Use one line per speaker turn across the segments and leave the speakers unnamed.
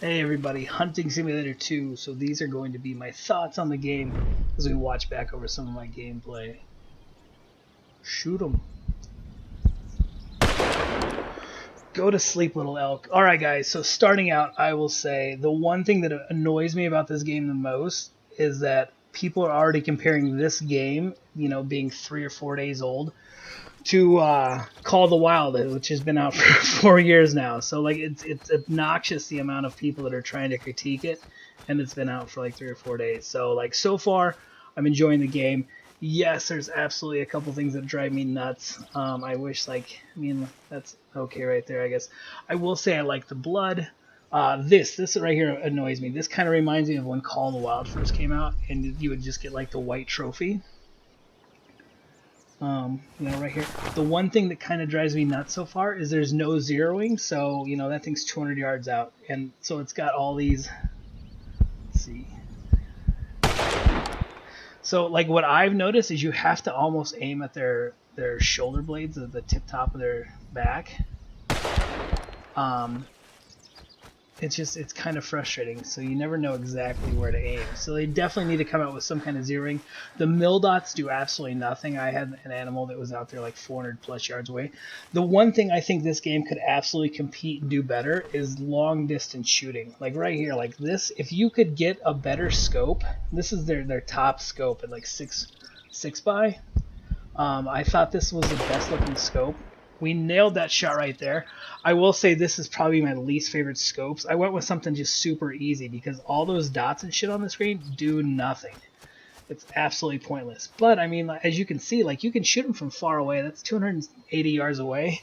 Hey everybody, Hunting Simulator 2. So these are going to be my thoughts on the game as we watch back over some of my gameplay. Shoot 'em. Go to sleep, little elk. Alright guys, so starting out, I will say the one thing that annoys me about this game the most is that people are already comparing this game, being 3 or 4 days old, to Call of the Wild, which has been out for 4 years now. So like it's obnoxious the amount of people that are trying to critique it, and it's been out for like 3 or 4 days. So like so far, I'm enjoying the game. Yes, there's absolutely a couple things that drive me nuts. I wish that's okay right there, I guess. I will say I like the blood. This right here annoys me. This kind of reminds me of when Call of the Wild first came out, and you would just get like the white trophy. Right here. The one thing that kind of drives me nuts so far is there's no zeroing, so that thing's 200 yards out, and so it's got all these. Let's see. So like what I've noticed is you have to almost aim at their shoulder blades, the tip top of their back. It's kind of frustrating, so you never know exactly where to aim. So they definitely need to come out with some kind of zeroing. The mill dots do absolutely nothing. I had an animal that was out there like 400 plus yards away. The one thing I think this game could absolutely compete and do better is long distance shooting. Like right here, like this, if you could get a better scope, this is their top scope at like 6x. I thought this was the best looking scope. We nailed that shot right there. I will say this is probably my least favorite scopes. I went with something just super easy because all those dots and shit on the screen do nothing. It's absolutely pointless. But I mean, as you can see, like you can shoot them from far away. That's 280 yards away.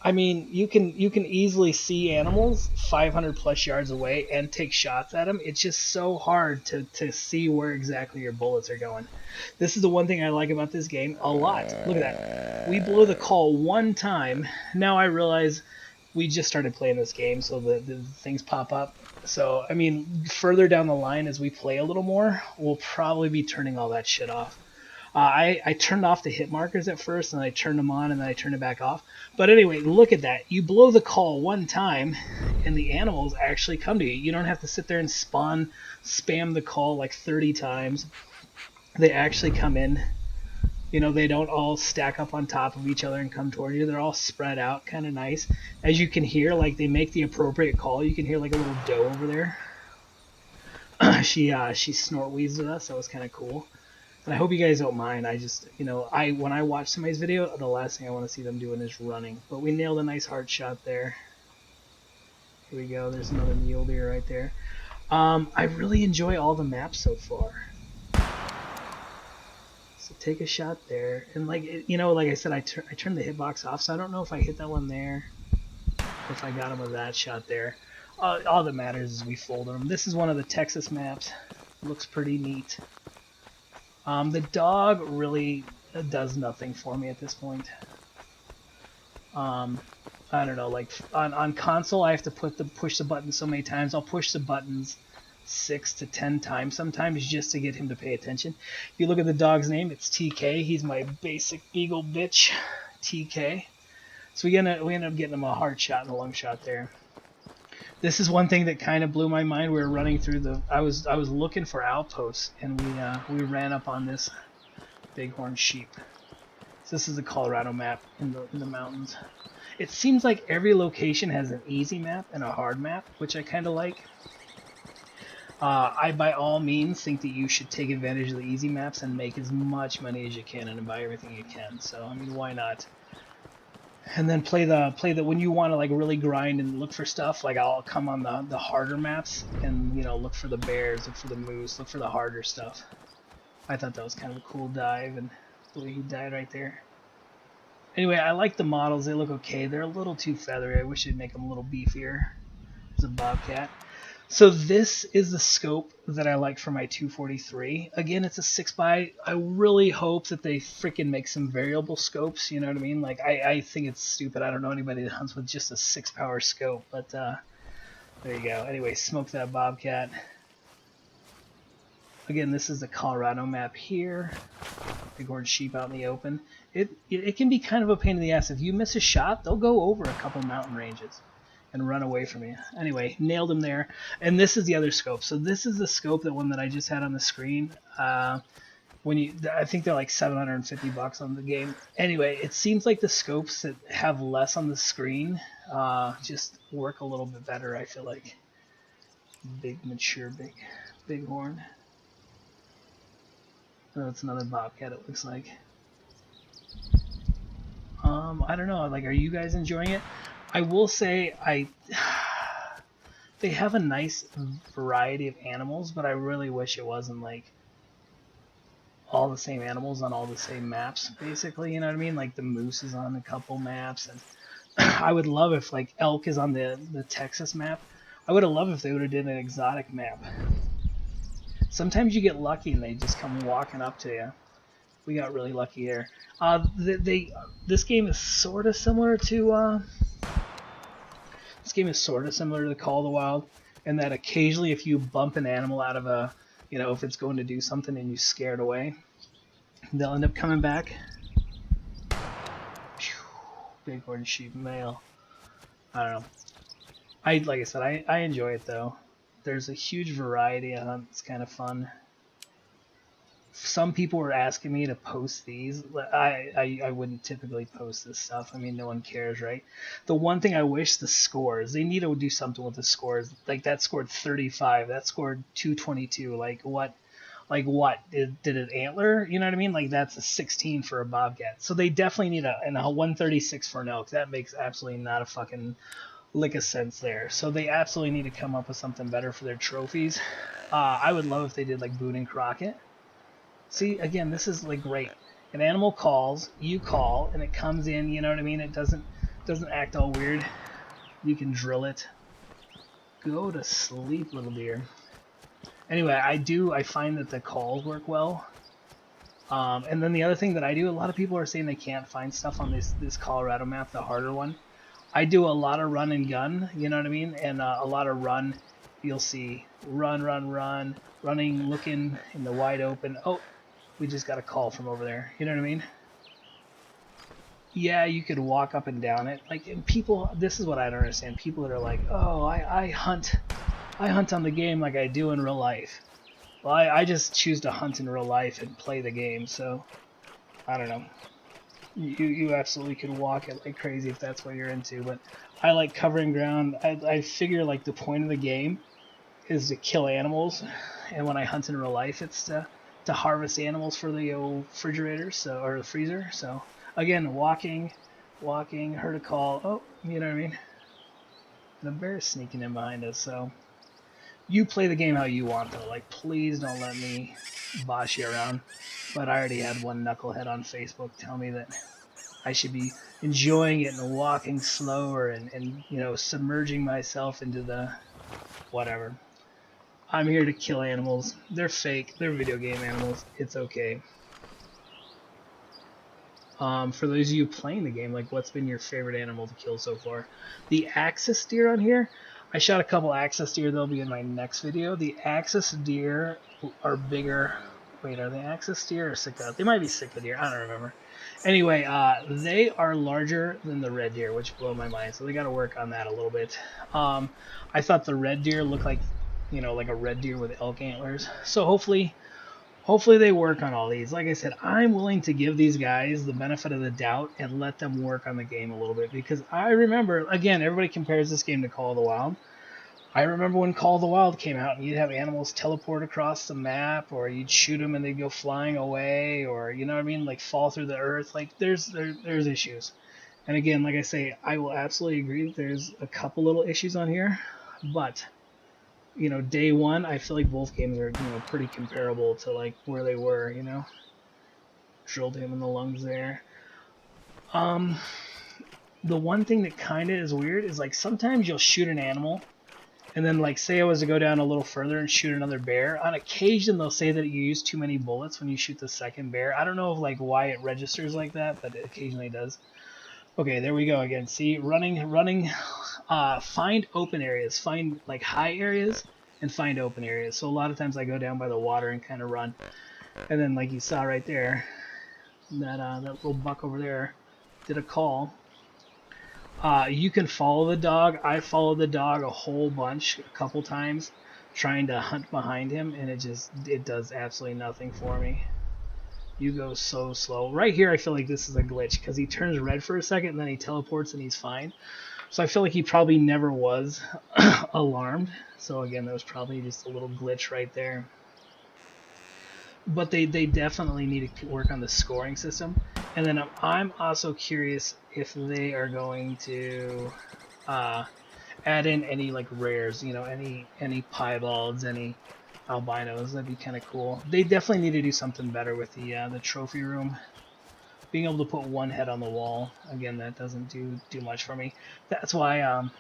I mean, you can easily see animals 500 plus yards away and take shots at them. It's just so hard to see where exactly your bullets are going. This is the one thing I like about this game a lot. Look at that. We blow the call one time. Now I realize we just started playing this game, so the things pop up. So, I mean, further down the line as we play a little more, we'll probably be turning all that shit off. I turned off the hit markers at first, and I turned them on, and then I turned it back off. But anyway, look at that. You blow the call one time, and the animals actually come to you. You don't have to sit there and spam the call like 30 times. They actually come in. They don't all stack up on top of each other and come toward you. They're all spread out, kind of nice. As you can hear, like they make the appropriate call. You can hear like a little doe over there. she snort wheezed at us. That was kind of cool. And I hope you guys don't mind. I just, when I watch somebody's video, the last thing I want to see them doing is running. But we nailed a nice hard shot there. Here we go. There's another mule deer right there. I really enjoy all the maps so far. So take a shot there, and like I said, I turned the hitbox off, so I don't know if I hit that one there, or if I got him with that shot there. All that matters is we folded them. This is one of the Texas maps. Looks pretty neat. The dog really does nothing for me at this point. I don't know, like on console I have to push the button so many times. I'll push the buttons 6 to 10 times sometimes just to get him to pay attention. If you look at the dog's name, it's TK. He's my basic beagle bitch, TK. So we end up getting him a hard shot and a lung shot there. This is one thing that kind of blew my mind. We were running through I was looking for outposts, and we ran up on this bighorn sheep. So this is the Colorado map in the mountains. It seems like every location has an easy map and a hard map, which I kind of like. I by all means think that you should take advantage of the easy maps and make as much money as you can and buy everything you can. So I mean, why not? And then play the when you want to like really grind and look for stuff. Like I'll come on the harder maps and look for the bears, look for the moose, look for the harder stuff. I thought that was kind of a cool dive, and the way he died right there. Anyway, I like the models. They look okay. They're a little too feathery. I wish they'd make them a little beefier. There's a bobcat. So this is the scope that I like for my 243. Again, it's a 6x. I really hope that they freaking make some variable scopes, you know what I mean? Like, I think it's stupid. I don't know anybody that hunts with just a 6-power scope, but there you go. Anyway, smoke that bobcat. Again, this is the Colorado map here. Bighorn sheep out in the open. It can be kind of a pain in the ass. If you miss a shot, they'll go over a couple mountain ranges. and run away from you. Anyway, nailed him there. And this is the other scope. So this is the scope, the one that I just had on the screen. I think they're like $750 on the game. Anyway, it seems like the scopes that have less on the screen just work a little bit better, I feel like. Big, mature, bighorn. Oh, that's another bobcat, it looks like. I don't know, like, are you guys enjoying it? I will say, they have a nice variety of animals, but I really wish it wasn't like all the same animals on all the same maps, basically, you know what I mean? Like the moose is on a couple maps, and I would love if like elk is on the Texas map. I would have loved if they would have did an exotic map. Sometimes you get lucky and they just come walking up to you. We got really lucky here. This game is sort of similar to the Call of the Wild, in that occasionally if you bump an animal out of a, if it's going to do something and you scare it away, they'll end up coming back. Bighorn sheep male. I don't know. Like I said, I enjoy it though. There's a huge variety of them. It's kind of fun. Some people were asking me to post these. I wouldn't typically post this stuff. I mean, no one cares, right? The one thing I wish, the scores. They need to do something with the scores. Like that scored 35. That scored 222. Like what? Did it antler? You know what I mean? Like that's a 16 for a bobcat. So they definitely need a 136 for an elk. That makes absolutely not a fucking lick of sense there. So they absolutely need to come up with something better for their trophies. I would love if they did like Boone and Crockett. See, again, this is like great. An animal calls, you call, and it comes in, you know what I mean? It doesn't act all weird. You can drill it. Go to sleep, little deer. Anyway, I find that the calls work well. And then the other thing that I do, a lot of people are saying they can't find stuff on this Colorado map, the harder one. I do a lot of run and gun, you know what I mean? And a lot of run. You'll see run, running, looking in the wide open. Oh, we just got a call from over there. You know what I mean? Yeah, you could walk up and down it. Like, and people, this is what I don't understand. People that are like, oh, I hunt on the game like I do in real life. Well, I just choose to hunt in real life and play the game. So, I don't know. You absolutely could walk it like crazy if that's what you're into. But I like covering ground. I figure like the point of the game is to kill animals, and when I hunt in real life, it's to harvest animals for the refrigerator, or the freezer. So again, walking, heard a call. Oh, you know what I mean? The bear's sneaking in behind us. So you play the game how you want, though. Like, please don't let me boss you around. But I already had one knucklehead on Facebook tell me that I should be enjoying it and walking slower and submerging myself into the whatever. I'm here to kill animals. They're fake. They're video game animals. It's okay. For those of you playing the game, like, what's been your favorite animal to kill so far? The axis deer on here, I shot a couple axis deer. They'll be in my next video. The axis deer are bigger. Wait, are they axis deer or Sitka? They might be Sitka deer. I don't remember. Anyway, they are larger than the red deer, which blew my mind. So they got to work on that a little bit. I thought the red deer looked like, like a red deer with elk antlers. So hopefully they work on all these. Like I said, I'm willing to give these guys the benefit of the doubt and let them work on the game a little bit, because I remember, again, everybody compares this game to Call of the Wild. I remember when Call of the Wild came out and you'd have animals teleport across the map, or you'd shoot them and they'd go flying away, or, you know what I mean, like fall through the earth. Like there's issues. And again, like I say, I will absolutely agree that there's a couple little issues on here, but day one, I feel like both games are, pretty comparable to like where they were, Drilled him in the lungs there. The one thing that kind of is weird is like sometimes you'll shoot an animal, and then like say I was to go down a little further and shoot another bear. On occasion, they'll say that you use too many bullets when you shoot the second bear. I don't know if like why it registers like that, but it occasionally does. Okay, there we go again. See, running. Find open areas. Find like high areas and find open areas. So a lot of times I go down by the water and kind of run. And then like you saw right there, that little buck over there did a call. You can follow the dog. I followed the dog a whole bunch, a couple times, trying to hunt behind him, and it does absolutely nothing for me. You go so slow. Right here, I feel like this is a glitch because he turns red for a second and then he teleports and he's fine. So I feel like he probably never was alarmed. So again, that was probably just a little glitch right there. But they definitely need to work on the scoring system. And then I'm also curious if they are going to add in any like rares, you know, any piebalds, any albinos. That'd be kind of cool. They definitely need to do something better with the trophy room. Being able to put one head on the wall, again, that doesn't do much for me. That's why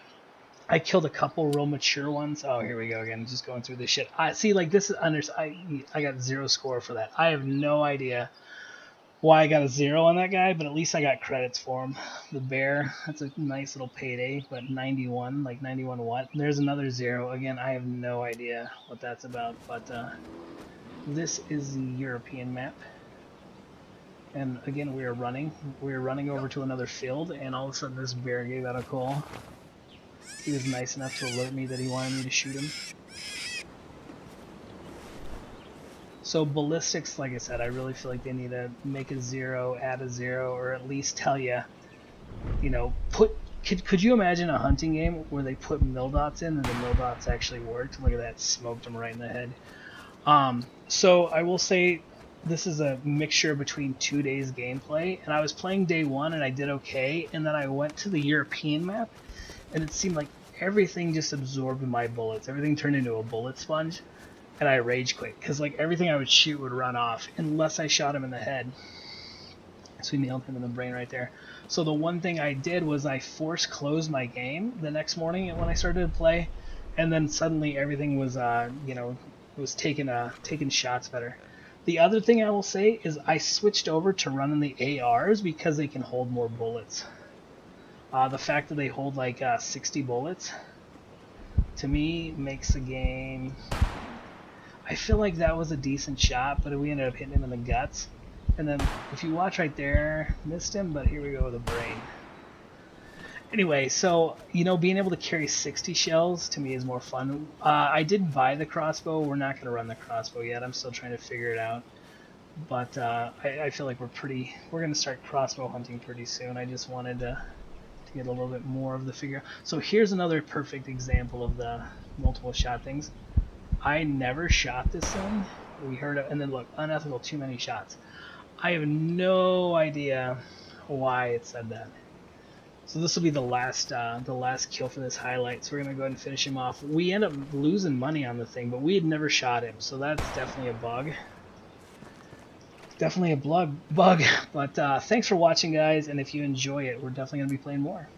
I killed a couple real mature ones. Oh, here we go again, just going through this shit. I see, like this is I got 0 score for that. I have no idea why I got a 0 on that guy, but at least I got credits for him. The bear, that's a nice little payday, but 91, like 91 what? There's another 0. Again, I have no idea what that's about, but this is the European map. And again, we are running over to another field, and all of a sudden this bear gave out a call. He was nice enough to alert me that he wanted me to shoot him. So ballistics, like I said, I really feel like they need to make a 0, add a 0, or at least tell you, you know, could you imagine a hunting game where they put mill dots in and the mill dots actually worked? Look at that, smoked him right in the head. So I will say this is a mixture between 2 days gameplay, and I was playing day 1 and I did okay, and then I went to the European map, and it seemed like everything just absorbed my bullets. Everything turned into a bullet sponge, and I rage quit because like everything I would shoot would run off unless I shot him in the head. So we nailed him in the brain right there. So the one thing I did was I force closed my game the next morning when I started to play, and then suddenly everything was you know, was taking shots better. The other thing I will say is I switched over to running the ARs because they can hold more bullets. The fact that they hold like 60 bullets, to me, makes the game... I feel like that was a decent shot, but we ended up hitting him in the guts. And then, if you watch right there, missed him, but here we go with the brain. Anyway, so, you know, being able to carry 60 shells, to me, is more fun. I did buy the crossbow. We're not going to run the crossbow yet. I'm still trying to figure it out. But I feel like we're going to start crossbow hunting pretty soon. I just wanted to get a little bit more of the figure. So here's another perfect example of the multiple shot things. I never shot this thing. We heard it, and then look, unethical, too many shots. I have no idea why it said that. So this will be the last kill for this highlight. So we're gonna go ahead and finish him off. We end up losing money on the thing, but we had never shot him, so that's definitely a bug. Definitely a bug. But thanks for watching, guys, and if you enjoy it, we're definitely gonna be playing more.